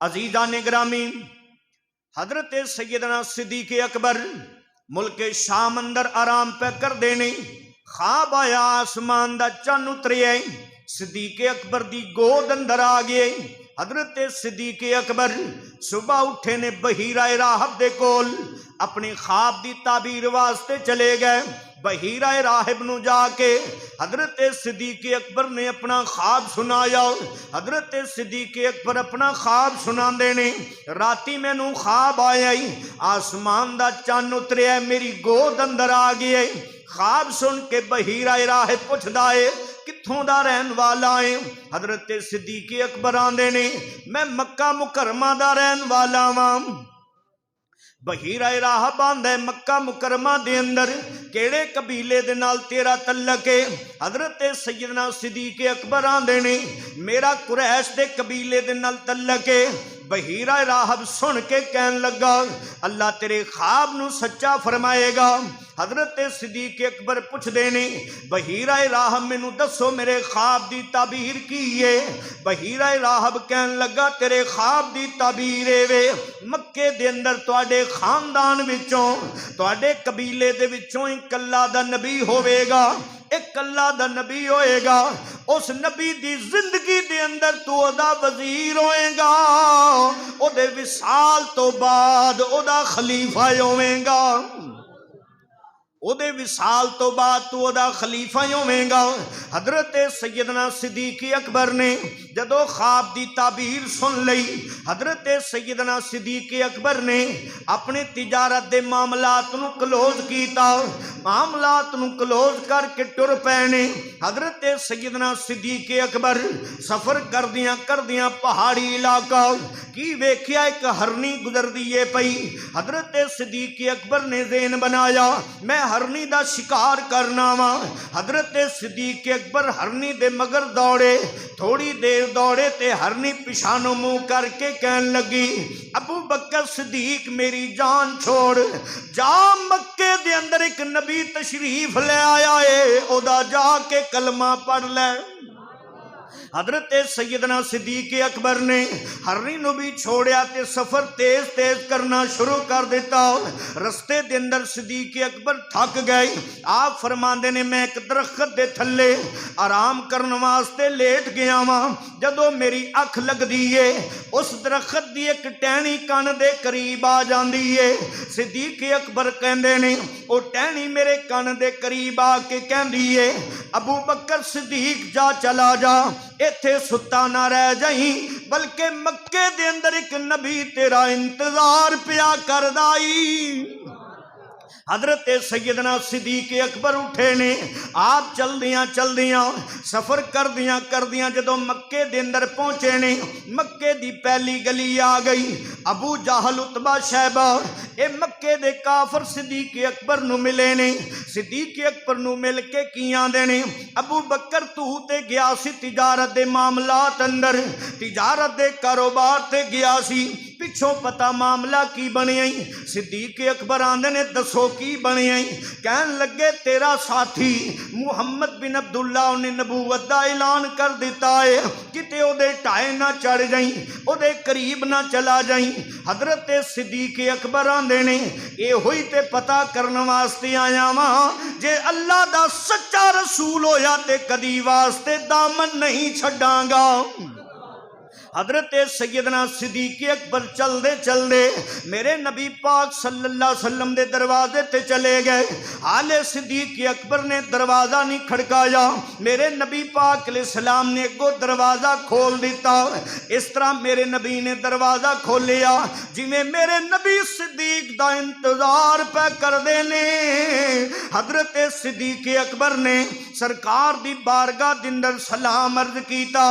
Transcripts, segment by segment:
अजीजा ने ग्रामी हजरत सैयदना सिद्दीक अकबर मुल्क शाम अंदर आराम पे कर देने ख्वाब आया आसमान दा चन्न उतरिया सिद्दीक अकबर दी गोद अंदर आ गए। हजरत सिद्दीक अकबर सुबह उठे ने बहीरा राहब दे कोल अपनी ख्वाब दी ताबीर वास्ते चले गए। बहीरा राहिब नू जाके हजरत सिद्दीक अकबर ने अपना ख्वाब सुनाया। हजरत सिद्दीक अकबर अपना ख्वाब सुनाते ने राती मैनू ख्वाब आया आसमान दा चन्न उतरिया मेरी गोद अंदर आ गया। ख्वाब सुन के बहीरा राहिब पुछदा है कित्थों दा रहन वाला है। हजरत सिद्दीक अकबर आंदे ने मैं मक्का मुकरमा दा रहन वाला वां। बहीरा राहब आंदा मक्का मुकरमा दे अंदर केड़े कबीले दे नाल तेरा तल्लक है। हजरत सैयदना सिद्दीक अकबर आंदे ने मेरा कुरैश दे कबीले दे नाल तल्लक है। बहीरा राहब सुन के कहन लगा अल्लाह तेरे ख्वाब नू सच्चा फरमाएगा। हजरत सिद्दीक अकबर पुछदे ने बहीरा राहब मैनू दसो मेरे ख्वाब दी ताबीर की है। बहीरा राहब कहन लगा तेरे ख्वाब दी ताबीर वे मक्के दे अंदर तुहाडे खानदान विचों तुहाडे कबीले दे विचों एक अल्लाह दा नबी होवेगा। एक अल्लाह दा नबी होएगा। उस नबी दी जिंदगी दे अंदर तू ओदा वजीर होएगा। ओदे विसाल तो बाद ओदा खलीफा होवेगा। ओदे विसाल तो बाद तू ओदा खलीफा होवेगा। हजरत सैयदना सिद्दीक अकबर ने जदों ख्वाब दी ताबीर सुन लई हजरत सैयदना सिद्दीक अकबर ने अपने तिजारत दे मामलात नू क्लोज कीता। मामलात नू क्लोज करके टुर पैने। हजरत सैयदना सिद्दीक अकबर सफर करदियां पहाड़ी इलाका की वेख्या एक हरनी गुजरदी है पई। हजरत सिद्दीक अकबर ने ज़हन बनाया मैं हरनी दा शिकार करना वा। हजरत सिद्दीक अकबर हरनी दे मगर दौड़े। थोड़ी देर दौड़े ते हरनी पिछानों मुंह करके कहन लगी अबू बकर सिद्दीक मेरी जान छोड़ जा मक्के दे अंदर एक नबी तशरीफ ले आया है ओदा जाके कलमा पढ़ ले। हजरत सैयदना सिद्दीक अकबर ने हरनी नू भी छोड़िया ते सफर तेज तेज करना शुरू कर दिता। रस्ते दे अंदर सिद्दीक अकबर थक गए। आप फरमांदे ने मैं एक दरखत दे थल्ले आराम करने वास्ते लेट गया वां। जदों मेरी अख लगदी है उस दरखत दी एक टहनी कन दे करीब आ जांदी है। सिद्दीक अकबर कहंदे ने ओ टहनी मेरे कन दे करीब आके कहंदी है अबू बकर सिद्दीक जा चला जा इत्थे सुता ना रह जाई बल्कि मक्के दे अंदर एक नबी तेरा इंतजार पिया करदाई। हजरत सैयदना सिद्दीक अकबर उठे ने। आप चलदियां सफर करदियां जदों मक्के दे अंदर पहुंचे ने मक्के दी पहली गली आ गई। अबू जहल उतबा शैबा ए मक्के दे काफर सिद्दीक अकबर नू मिले ने। सिद्दीक अकबर नू मिल के की आंदे ने अबू बकर तू ते गया सी तिजारत दे मामलात अंदर तिजारत दे कारोबार ते गया सी पिछों पता मामला की बनिया। सिद्दीक अकबर आंदे ने दसो की बनिया। कहन लगे तेरा साथी मुहम्मद बिन अब्दुल्ला ने नबूवत दा ऐलान कर दिता है किते ओदे ढाए ना चढ़ जाई ओदे करीब ना चला जाई। हजरत सिद्दीक अकबर आंदे ने इहो ही ते पता करने वास्ते आया वा जे अल्लाह दा सच्चा रसूल होया ते कदी वास्ते दामन नहीं छड्डांगा। हजरत सैयदना सिद्दीक अकबर चलदे चलदे मेरे नबी पाक सल्लल्लाहु अलैहि वसल्लम दे दरवाजे ते चले गए। हाले सिद्दीक अकबर ने दरवाजा नहीं खड़काया। मेरे नबी पाक अलैहिस्सलाम ने अगो दरवाजा खोल दिता। इस तरह मेरे नबी ने दरवाजा खोलिया जिवें मेरे नबी सिद्दीक दा इंतजार पे करदे ने। हजरत सिद्दीक अकबर ने सरकार दी बारगाह दे अंदर सलाम अर्ज कीता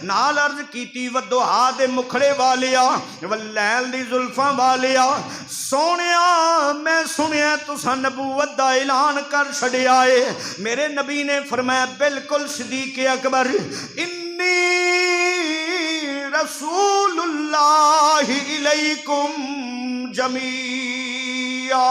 नाल अर्ज कीती दुहा दे मुखड़े वालिया वल्लैल दी जुल्फां वालिया सोनिया मैं सुनिया तुसा नबूवत दा ऐलान कर छड़िया है। मेरे नबी ने फरमाया बिल्कुल सिद्दीक अकबर इन्नी रसूलुल्लाहि इलैकुम जमीया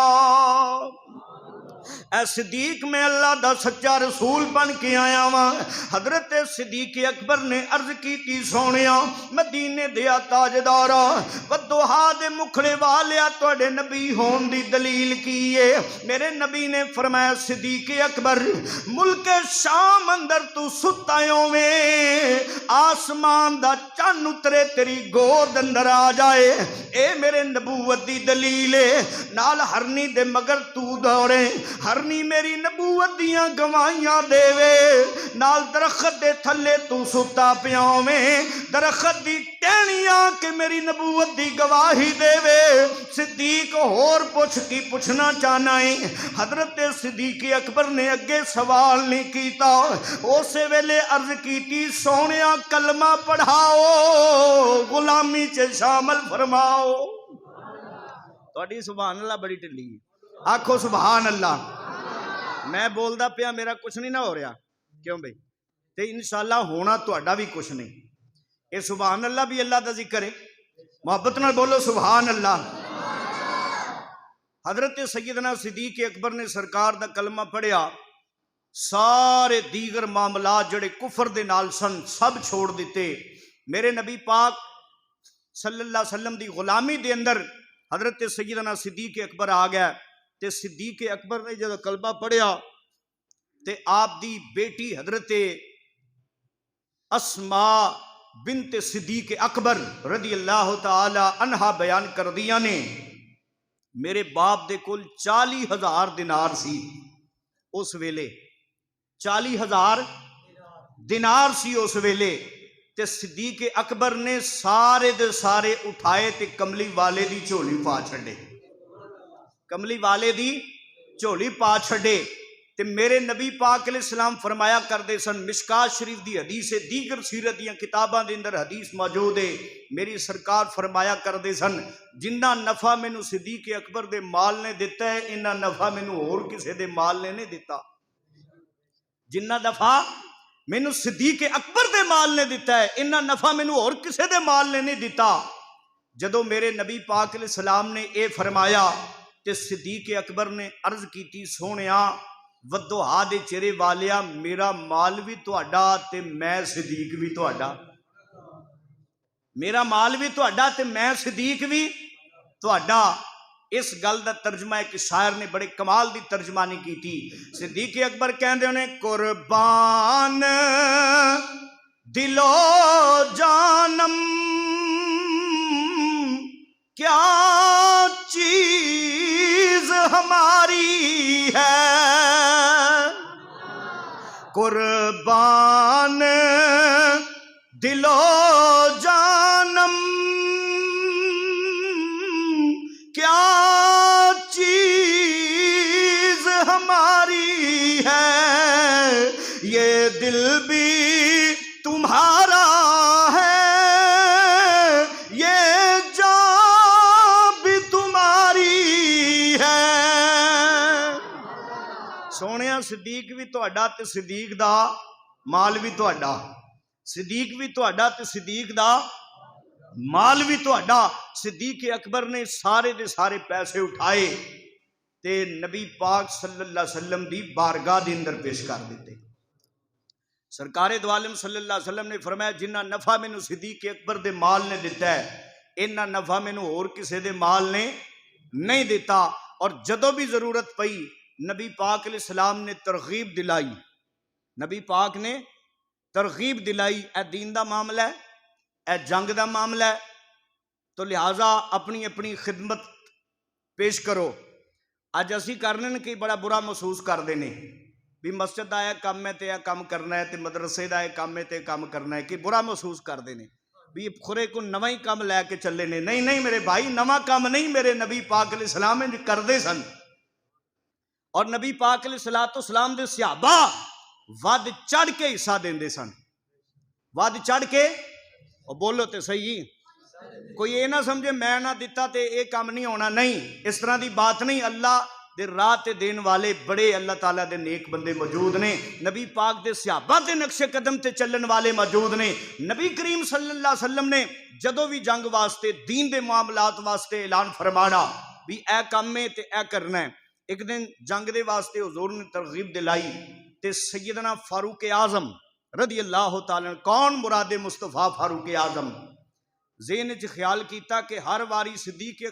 ऐ सिद्दीक मैं अल्लाह दा सच्चा रसूल बन के आया वा। हजरत सिद्दीक अकबर ने अर्ज की सोनिया मदीने दे ताजदारा वदोहा दे मुखड़े वालिया तुहाडे नबी होने दी दलील की है। मेरे नबी ने फरमाया सिद्दीक अकबर मुल्क शाम अंदर तू सुता होवें आसमान दा चन्न उतरे तेरी गोद अंदर आ जाए ए मेरे नबूवत दी दलील है। नाल हरनी दे मगर तू दौड़े हरनी मेरी नबूवत दियां गवाहियां देवे नाल दरखत दे थल्ले तू सुता पियावें दरखत दी टहनियां के मेरी नबूवत दी गवाही देवे। सिद्दीक होर पुछ की पुछना चाहना है। हजरत सिद्दीक अकबर ने अगे सवाल नहीं कीता उस वेले अर्ज की सोनिया कलमा पढ़ाओ गुलामी च शामिल फरमाओ। तुहाडी सुभान अल्लाह बड़ी ढिली आखो सुभान अल्लाह। मैं बोलदा पिया मेरा कुछ नहीं ना हो रहा क्यों भाई ते इंशाअल्लाह होना तुहाडा भी कुछ नहीं। ये सुभान अल्लाह भी अल्लाह दा जिक्र है। मोहब्बत नाल बोलो सुभान अल्लाह। हजरत सैयदना सिद्दीक अकबर ने सरकार दा कलमा पढ़िया सारे दीगर मामलात जड़े कुफर दे नाल सन सब छोड़ दिते। मेरे नबी पाक सल्लल्लाहु अलैहि वसल्लम दी गुलामी दे अंदर हजरत सैयदना सिद्दीक अकबर आ गया ते सिद्दीक अकबर ने जब कलमा पढ़िया ते आप दी बेटी हजरत अस्मा बिनत सिद्दीक अकबर रदी अल्लाह तआला अन्हा बयान कर दिया ने मेरे बाप दे कोल 40,000 दिनार सी उस वेले 40,000 दिनार सी उस वेले ते सिद्दीक अकबर ने सारे दे सारे उठाए ते कमली वाले दी झोली पा छड़े कमली वाले दी झोली पा छड़े। ते मेरे नबी पाक अलैहिस्सलाम फरमाया करते सन मिशकात शरीफ दी हदीस है दीगर सीरत दी किताबां दे अंदर हदीस मौजूद है। मेरी सरकार फरमाया करते सन जिन्ना नफा मैनू सिद्दीक अकबर दे माल ने दिता है इन्ना नफा मैनू होर किसी दे माल ने नहीं दिता। जिन्ना नफा मैनू सिद्दीक अकबर दे माल ने दिता है इन्ना नफा मैनू होर किसी दे माल ने नहीं दिता। जदों मेरे नबी पाक अलैहिस्सलाम ने यह फरमाया ते सिद्दीक अकबर ने अर्ज की सोहणिया वदोहा दे चेहरे वालिया मेरा माल भी तुहाडा ते मैं सिद्दीक भी तुहाडा मेरा माल भी तुहाडा ते मैं सिद्दीक भी तुहाडा। इस गल दा तर्जमा एक शायर ने बड़े कमाल दी तर्जमानी की थी। सिद्दीक अकबर कहंदे ने कुर्बान दिलो जानम क्या चीज हमारी है कुर्बान दिलो जानम क्या चीज हमारी है ये दिल भी तुम्हारा है ये जान भी तुम्हारी है। सोनिया सिद्दीक भी तुहाडा ते सिद्दीक दा माल भी तुहाडा सिद्दीक भी तुहाडा ते सिद्दीक दा माल भी तुहाडा। सिद्दीक अकबर ने सारे दे सारे पैसे उठाए ते नबी पाक सल्लल्लाहु अलैहि वसल्लम दी बारगाह दे अंदर पेश कर दिते। सरकारे दो आलम सल्लल्लाहु अलैहि वसल्लम ने फरमाया जिन्ना नफा मैनू सिद्दीक अकबर दे माल ने दिता है इन्ना नफा मैनू होर किसी दे माल ने नहीं दिता। और जदों भी जरूरत पई नबी पाक अलैहिस्सलाम ने तरगीब दिलाई नबी पाक ने तरगीब दिलाई ए दीन दा मामला है ए जंग दा मामला है तो लिहाजा अपनी अपनी खिदमत पेश करो। अज असी करने कि बड़ा बुरा महसूस करते हैं भी मस्जिद का यह काम है तो यह काम करना है तो मदरसे का यह काम है तो काम करना है कि बुरा महसूस करते हैं भी खुरे को नवा ही काम लैके चले ने। नहीं नहीं मेरे भाई नवा काम नहीं मेरे नबी पाक अलैहिस्सलाम करते सन और नबी पाक अलैहिस्सलाम दे सहाबा वध चढ़ के हिस्सा देंदे सन वध चढ़ के। और बोलो तो सही कोई ये ना समझे मैं ना दिता तो यह काम नहीं होना नहीं इस तरह की बात नहीं। अल्लाह दे राह ते देन वाले बड़े अल्लाह ताला दे नेक बंदे मौजूद ने नबी पाक दे सहाबा दे नक्शे कदम ते चलन वाले मौजूद ने। नबी करीम सल्लल्लाहु अलैहि वसल्लम ने जदों भी जंग वास्ते दीन दे मामलात वास्ते ऐलान फरमाना भी ए काम है ते ए करना है एक दिन जंग दे वास्ते हुजूर ने तरगीब दिलाई ते सैयदना फारूक आजम रदी अल्लाह तआला, कौन मुरादे मुस्तफा फारूक आजम, ज़हन च ख्याल किया कि हर वारी सिद्दीक़